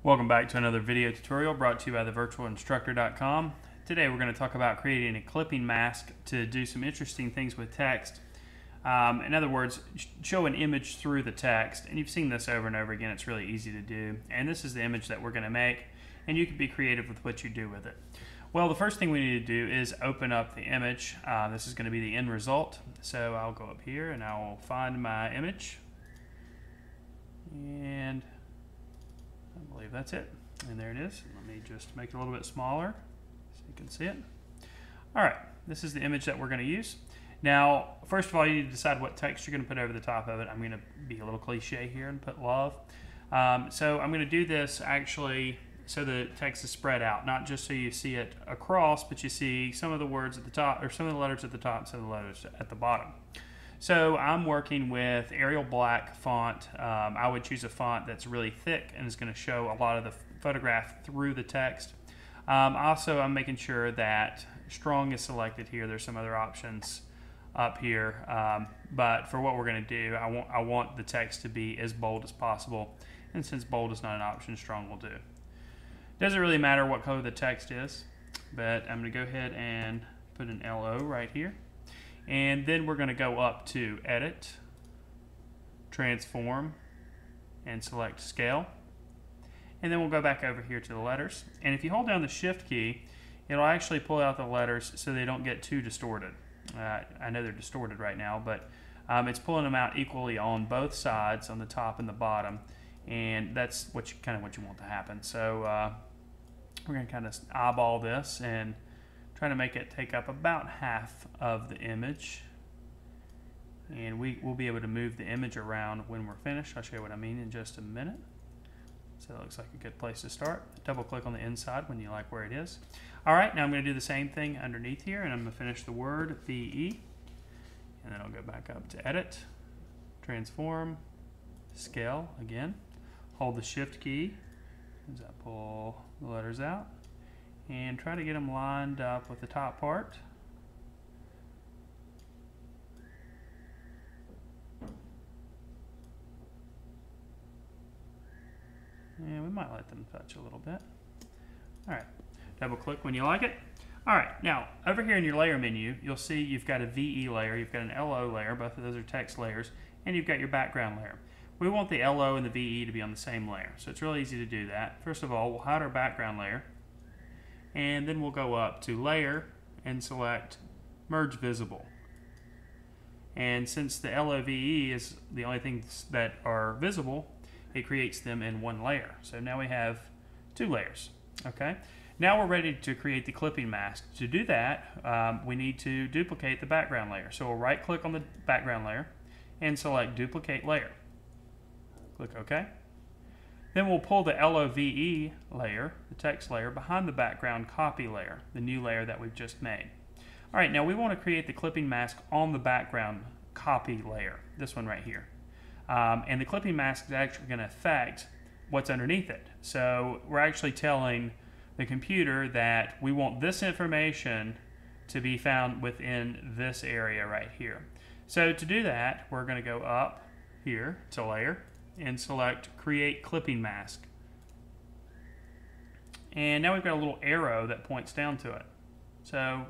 Welcome back to another video tutorial brought to you by thevirtualinstructor.com. Today we're going to talk about creating a clipping mask to do some interesting things with text. In other words, show an image through the text, and you've seen this over and over again. It's really easy to do, and this is the image that we're going to make, and you can be creative with what you do with it. Well, the first thing we need to do is open up the image. This is going to be the end result, so I'll go up here and I'll find my image, and I believe that's it. And there it is. Let me just make it a little bit smaller so you can see it. Alright, this is the image that we're going to use. Now, first of all, you need to decide what text you're going to put over the top of it. I'm going to be a little cliche here and put love. So I'm going to do this actually so the text is spread out, not just so you see it across, but you see some of the words at the top, or some of the letters at the top, some of the letters at the bottom. So I'm working with Arial Black font. I would choose a font that's really thick and is going to show a lot of the photograph through the text. Also, I'm making sure that strong is selected here. There's some other options up here, but for what we're going to do, I want the text to be as bold as possible, and since bold is not an option, strong will do. Doesn't really matter what color the text is, but I'm going to go ahead and put an LO right here. And then we're going to go up to Edit, Transform, and select Scale. And then we'll go back over here to the letters. And if you hold down the Shift key, it'll actually pull out the letters so they don't get too distorted. I know they're distorted right now, but it's pulling them out equally on both sides, on the top and the bottom. And that's kind of what you want to happen. So we're going to kind of eyeball this and trying to make it take up about half of the image, and we'll be able to move the image around when we're finished. I'll show you what I mean in just a minute. So that looks like a good place to start. Double click on the inside when you like where it is. Alright, now I'm going to do the same thing underneath here, and I'm going to finish the word VE, and then I'll go back up to Edit, Transform, Scale again. Hold the Shift key as I pull the letters out, and try to get them lined up with the top part. And we might let them touch a little bit. Alright, double click when you like it. Alright, now over here in your layer menu, you'll see you've got a VE layer, you've got an LO layer, both of those are text layers, and you've got your background layer. We want the LO and the VE to be on the same layer, so it's really easy to do that. First of all, we'll hide our background layer, and then we'll go up to Layer and select Merge Visible. And since the LOVE is the only things that are visible, it creates them in one layer. So now we have two layers. Okay. Now we're ready to create the clipping mask. To do that, we need to duplicate the background layer. So we'll right click on the background layer and select Duplicate Layer. Click OK. Then we'll pull the LOVE layer, the text layer, behind the background copy layer, the new layer that we've just made. Alright, now we want to create the clipping mask on the background copy layer, this one right here. And the clipping mask is actually going to affect what's underneath it. So we're actually telling the computer that we want this information to be found within this area right here. So to do that, we're going to go up here to Layer and select Create Clipping Mask. And now we've got a little arrow that points down to it. So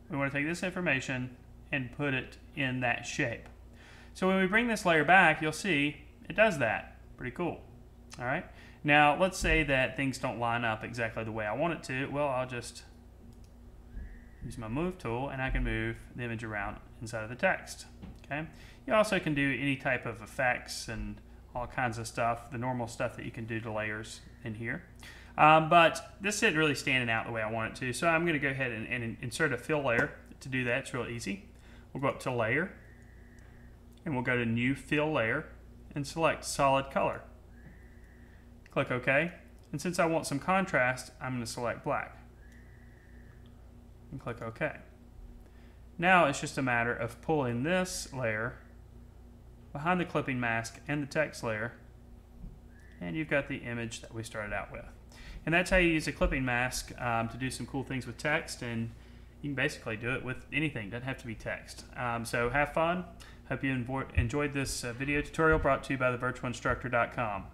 we want to take this information and put it in that shape. So when we bring this layer back, you'll see it does that. Pretty cool. Alright. Now let's say that things don't line up exactly the way I want it to. Well, I'll just use my Move tool and I can move the image around inside of the text. Okay. You also can do any type of effects and all kinds of stuff, the normal stuff that you can do to layers in here. But this isn't really standing out the way I want it to, so I'm going to go ahead and insert a fill layer. To do that, it's real easy. We'll go up to Layer, and we'll go to New Fill Layer, and select Solid Color. Click OK, and since I want some contrast, I'm going to select Black. And click OK. Now it's just a matter of pulling this layer behind the clipping mask and the text layer, and you've got the image that we started out with. And that's how you use a clipping mask to do some cool things with text, and you can basically do it with anything. It doesn't have to be text. So have fun. Hope you enjoyed this video tutorial brought to you by thevirtualinstructor.com.